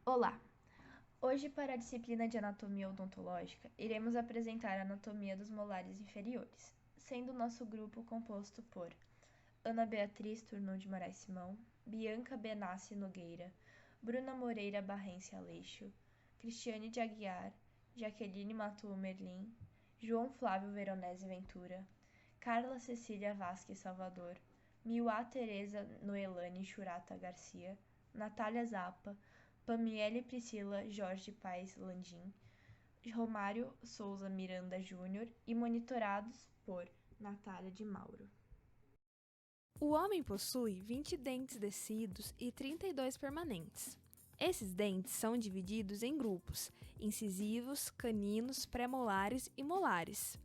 Olá! Hoje, para a disciplina de anatomia odontológica, iremos apresentar a anatomia dos molares inferiores, sendo nosso grupo composto por Ana Beatriz Turnul de Moraes Simão, Bianca Benassi Nogueira, Bruna Moreira Barrense Aleixo, Cristiane de Aguiar, Jaqueline Matuo Merlim, João Flávio Veronese Ventura, Carla Cecília Vasques Salvador, Miuá Tereza Noelane Churata Garcia, Natália Zappa, Pamiele Priscila Jorge Paes Landim, Romário Souza Miranda Júnior e monitorados por Natália de Mauro. O homem possui 20 dentes descidos e 32 permanentes. Esses dentes são divididos em grupos: incisivos, caninos, pré-molares e molares.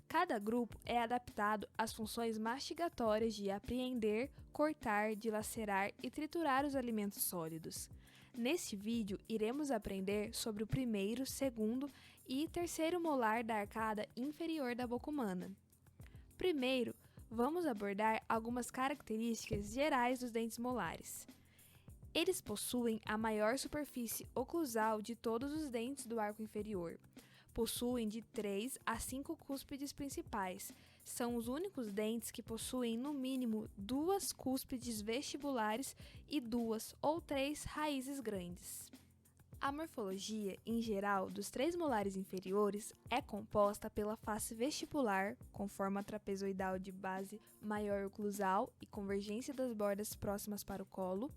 Cada grupo é adaptado às funções mastigatórias de apreender, cortar, dilacerar e triturar os alimentos sólidos. Neste vídeo, iremos aprender sobre o primeiro, segundo e terceiro molar da arcada inferior da boca humana. Primeiro, vamos abordar algumas características gerais dos dentes molares. Eles possuem a maior superfície oclusal de todos os dentes do arco inferior. Possuem de 3 a 5 cúspides principais. São os únicos dentes que possuem no mínimo 2 cúspides vestibulares e 2 ou 3 raízes grandes. A morfologia, em geral, dos 3 molares inferiores é composta pela face vestibular, com forma trapezoidal de base maior oclusal e convergência das bordas próximas para o colo,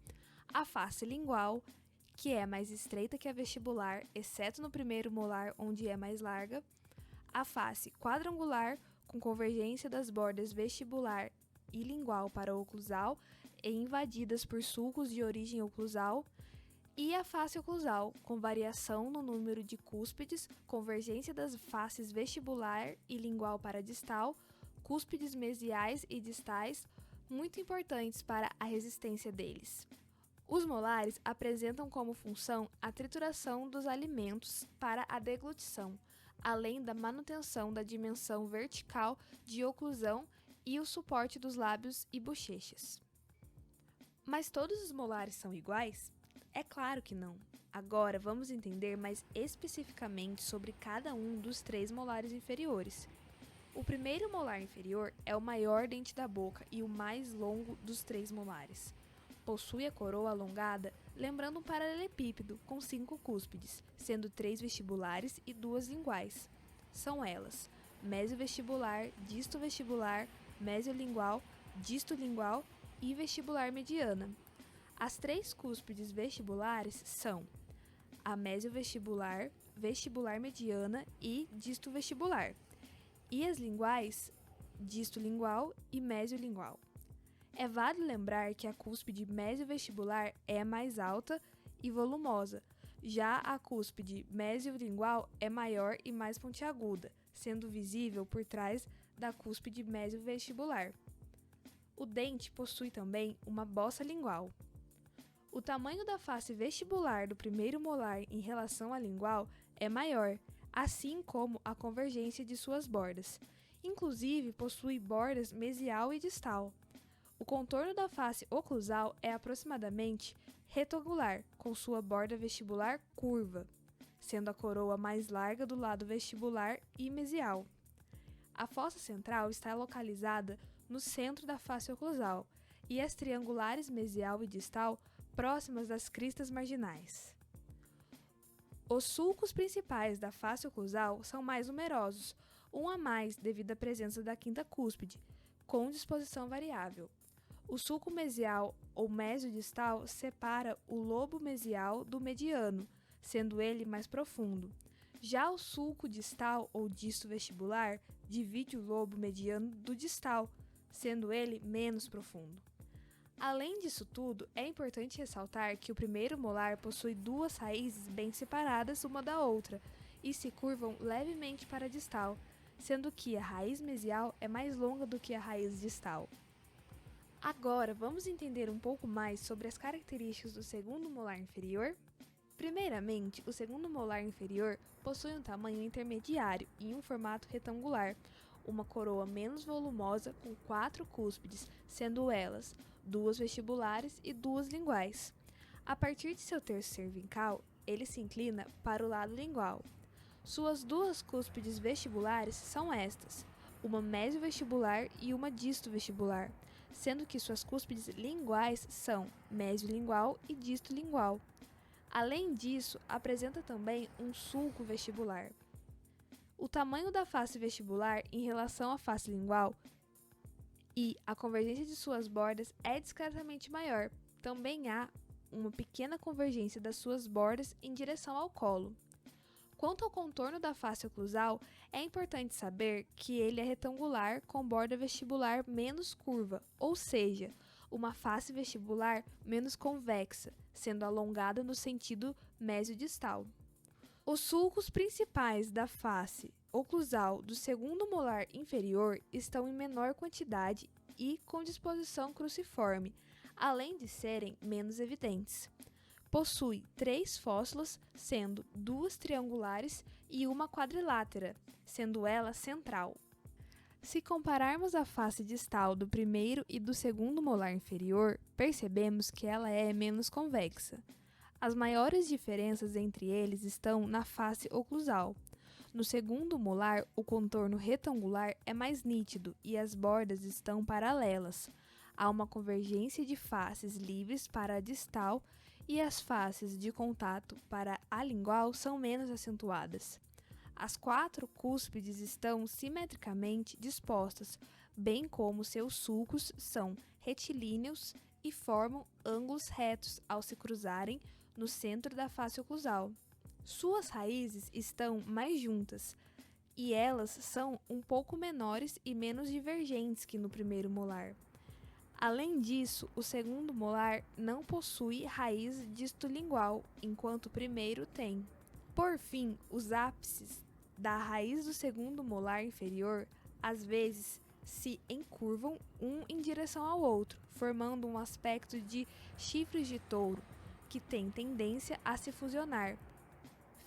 a face lingual, que é mais estreita que a vestibular, exceto no primeiro molar, onde é mais larga, a face quadrangular, com convergência das bordas vestibular e lingual para oclusal e invadidas por sulcos de origem oclusal, e a face oclusal, com variação no número de cúspides, convergência das faces vestibular e lingual para distal, cúspides mesiais e distais, muito importantes para a resistência deles. Os molares apresentam como função a trituração dos alimentos para a deglutição, além da manutenção da dimensão vertical de oclusão e o suporte dos lábios e bochechas. Mas todos os molares são iguais? É claro que não. Agora vamos entender mais especificamente sobre cada um dos 3 molares inferiores. O primeiro molar inferior é o maior dente da boca e o mais longo dos 3 molares. Possui a coroa alongada, lembrando um paralelepípedo com 5 cúspides, sendo 3 vestibulares e 2 linguais. São elas: mesiovestibular, distovestibular, mesiolingual, distolingual e vestibular mediana. As 3 cúspides vestibulares são a mesiovestibular, vestibular mediana e distovestibular, e as linguais, distolingual e mesiolingual. É válido lembrar que a cúspide mesiovestibular é a mais alta e volumosa, já a cúspide mesiolingual é maior e mais pontiaguda, sendo visível por trás da cúspide mesiovestibular. O dente possui também uma bossa lingual. O tamanho da face vestibular do primeiro molar em relação à lingual é maior, assim como a convergência de suas bordas. Inclusive, possui bordas mesial e distal. O contorno da face oclusal é aproximadamente retangular, com sua borda vestibular curva, sendo a coroa mais larga do lado vestibular e mesial. A fossa central está localizada no centro da face oclusal e as triangulares mesial e distal próximas das cristas marginais. Os sulcos principais da face oclusal são mais numerosos, um a mais devido à presença da quinta cúspide, com disposição variável. O sulco mesial ou mesiodistal separa o lobo mesial do mediano, sendo ele mais profundo. Já o sulco distal ou disto vestibular divide o lobo mediano do distal, sendo ele menos profundo. Além disso tudo, é importante ressaltar que o primeiro molar possui 2 raízes bem separadas uma da outra e se curvam levemente para a distal, sendo que a raiz mesial é mais longa do que a raiz distal. Agora, vamos entender um pouco mais sobre as características do segundo molar inferior? Primeiramente, o segundo molar inferior possui um tamanho intermediário e um formato retangular, uma coroa menos volumosa com 4 cúspides, sendo elas 2 vestibulares e 2 linguais. A partir de seu terço cervical, ele se inclina para o lado lingual. Suas duas cúspides vestibulares são estas, uma mesiovestibular e uma distovestibular, sendo que suas cúspides linguais são mesiolingual e distolingual. Além disso, apresenta também um sulco vestibular. O tamanho da face vestibular em relação à face lingual e a convergência de suas bordas é discretamente maior. Também há uma pequena convergência das suas bordas em direção ao colo. Quanto ao contorno da face oclusal, é importante saber que ele é retangular com borda vestibular menos curva, ou seja, uma face vestibular menos convexa, sendo alongada no sentido mesiodistal. Os sulcos principais da face oclusal do segundo molar inferior estão em menor quantidade e com disposição cruciforme, além de serem menos evidentes. Possui 3 fóssulas, sendo 2 triangulares e uma quadrilátera, sendo ela central. Se compararmos a face distal do primeiro e do segundo molar inferior, percebemos que ela é menos convexa. As maiores diferenças entre eles estão na face oclusal. No segundo molar, o contorno retangular é mais nítido e as bordas estão paralelas. Há uma convergência de faces livres para a distal e as faces de contato para a lingual são menos acentuadas. As 4 cúspides estão simetricamente dispostas, bem como seus sulcos são retilíneos e formam ângulos retos ao se cruzarem no centro da face oclusal. Suas raízes estão mais juntas e elas são um pouco menores e menos divergentes que no primeiro molar. Além disso, o segundo molar não possui raiz distolingual, enquanto o primeiro tem. Por fim, os ápices da raiz do segundo molar inferior às vezes se encurvam um em direção ao outro, formando um aspecto de chifres de touro, que tem tendência a se fusionar.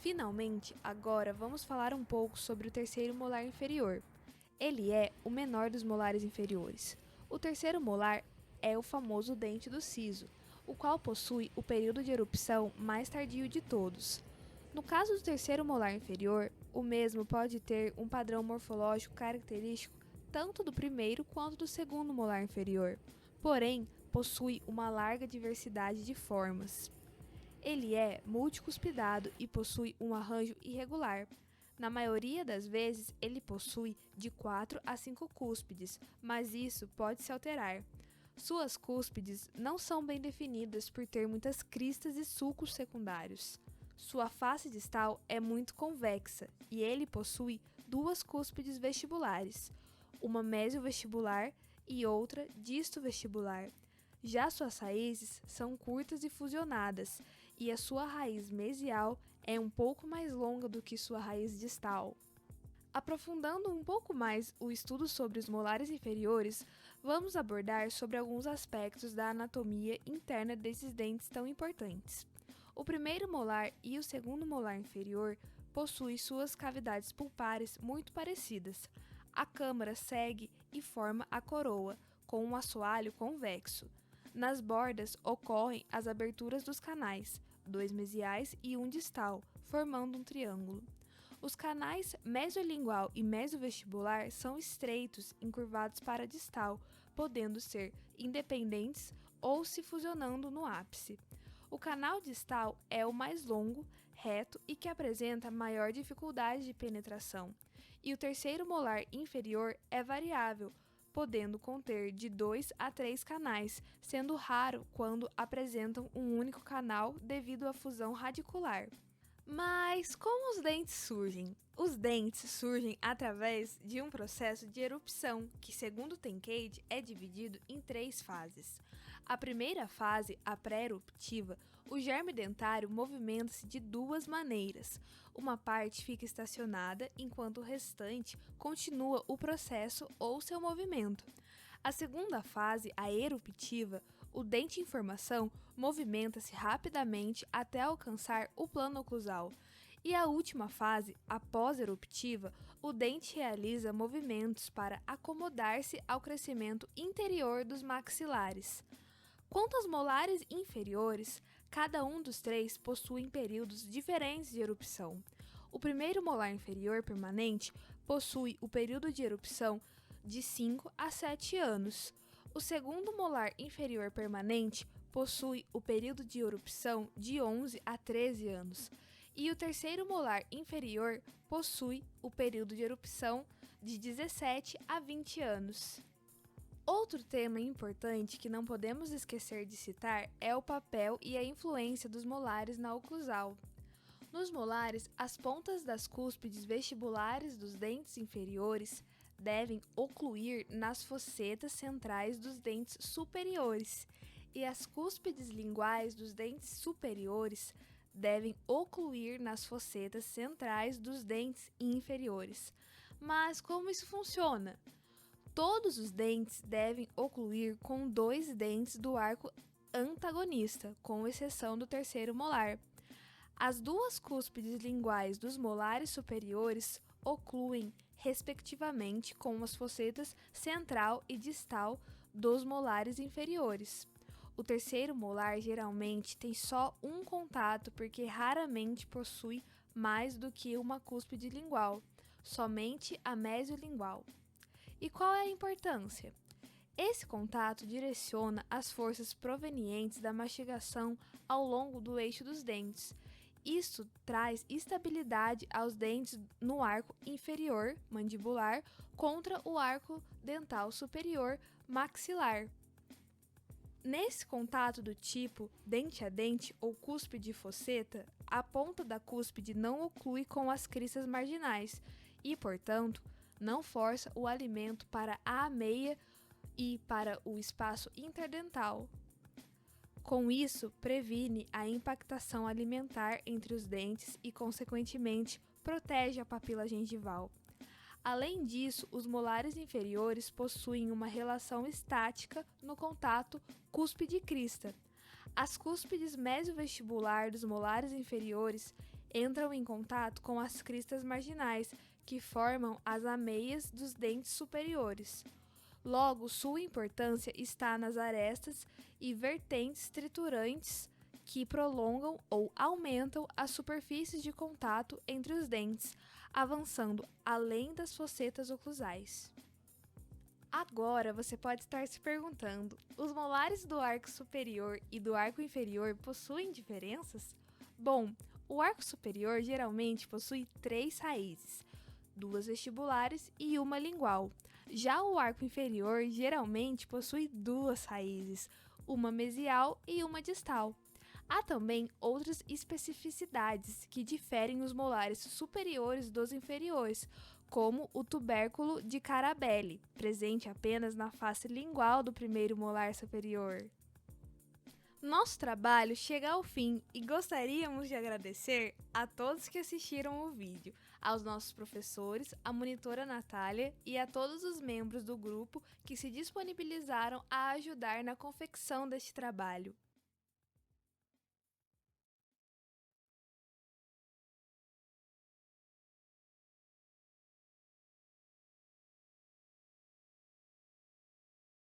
Finalmente, agora vamos falar um pouco sobre o terceiro molar inferior. Ele é o menor dos molares inferiores. O terceiro molar é o famoso dente do siso, o qual possui o período de erupção mais tardio de todos. No caso do terceiro molar inferior, o mesmo pode ter um padrão morfológico característico tanto do primeiro quanto do segundo molar inferior, porém possui uma larga diversidade de formas. Ele é multicuspidado e possui um arranjo irregular. Na maioria das vezes, ele possui de 4 a 5 cúspides, mas isso pode se alterar. Suas cúspides não são bem definidas por ter muitas cristas e sulcos secundários. Sua face distal é muito convexa e ele possui 2 cúspides vestibulares, uma mesiovestibular e outra distovestibular. Já suas raízes são curtas e fusionadas, e a sua raiz mesial é um pouco mais longa do que sua raiz distal. Aprofundando um pouco mais o estudo sobre os molares inferiores, vamos abordar sobre alguns aspectos da anatomia interna desses dentes tão importantes. O primeiro molar e o segundo molar inferior possuem suas cavidades pulpares muito parecidas. A câmara segue e forma a coroa, com um assoalho convexo. Nas bordas ocorrem as aberturas dos canais, 2 mesiais e um distal, formando um triângulo. Os canais mesiolingual e mesiovestibular são estreitos, encurvados para a distal, podendo ser independentes ou se fusionando no ápice. O canal distal é o mais longo, reto e que apresenta maior dificuldade de penetração. E o terceiro molar inferior é variável, podendo conter de 2 a 3 canais, sendo raro quando apresentam um único canal devido à fusão radicular. Mas como os dentes surgem? Os dentes surgem através de um processo de erupção, que, segundo Tenkate, é dividido em 3 fases. A primeira fase, a pré-eruptiva, o germe dentário movimenta-se de 2 maneiras. Uma parte fica estacionada, enquanto o restante continua o processo ou seu movimento. A segunda fase, a eruptiva, o dente em formação movimenta-se rapidamente até alcançar o plano oclusal. E a última fase, a pós-eruptiva, o dente realiza movimentos para acomodar-se ao crescimento interior dos maxilares. Quanto aos molares inferiores, Cada um dos três possuem períodos diferentes de erupção. O primeiro molar inferior permanente possui o período de erupção de 5 a 7 anos. O segundo molar inferior permanente possui o período de erupção de 11 a 13 anos. E o terceiro molar inferior possui o período de erupção de 17 a 20 anos. Outro tema importante que não podemos esquecer de citar é o papel e a influência dos molares na oclusal. Nos molares, as pontas das cúspides vestibulares dos dentes inferiores devem ocluir nas fossetas centrais dos dentes superiores, e as cúspides linguais dos dentes superiores devem ocluir nas fossetas centrais dos dentes inferiores. Mas como isso funciona? Todos os dentes devem ocluir com 2 dentes do arco antagonista, com exceção do terceiro molar. As duas cúspides linguais dos molares superiores ocluem, respectivamente, com as fossetas central e distal dos molares inferiores. O terceiro molar geralmente tem só um contato porque raramente possui mais do que uma cúspide lingual, somente a mesiolingual. E qual é a importância? Esse contato direciona as forças provenientes da mastigação ao longo do eixo dos dentes. Isso traz estabilidade aos dentes no arco inferior mandibular contra o arco dental superior maxilar. Nesse contato do tipo dente a dente ou cúspide e fosseta, a ponta da cúspide não oclui com as cristas marginais e, portanto, não força o alimento para a ameia e para o espaço interdental. Com isso, previne a impactação alimentar entre os dentes e, consequentemente, protege a papila gengival. Além disso, os molares inferiores possuem uma relação estática no contato cúspide-crista. As cúspides mesiovestibular dos molares inferiores entram em contato com as cristas marginais, que formam as ameias dos dentes superiores. Logo, sua importância está nas arestas e vertentes triturantes que prolongam ou aumentam as superfícies de contato entre os dentes, avançando além das fossetas oclusais. Agora você pode estar se perguntando: os molares do arco superior e do arco inferior possuem diferenças? Bom, o arco superior geralmente possui 3 raízes, 2 vestibulares e uma lingual. Já o arco inferior geralmente possui 2 raízes, uma mesial e uma distal. Há também outras especificidades que diferem os molares superiores dos inferiores, como o tubérculo de Carabelli, presente apenas na face lingual do primeiro molar superior. Nosso trabalho chega ao fim e gostaríamos de agradecer a todos que assistiram o vídeo, aos nossos professores, à monitora Natália e a todos os membros do grupo que se disponibilizaram a ajudar na confecção deste trabalho.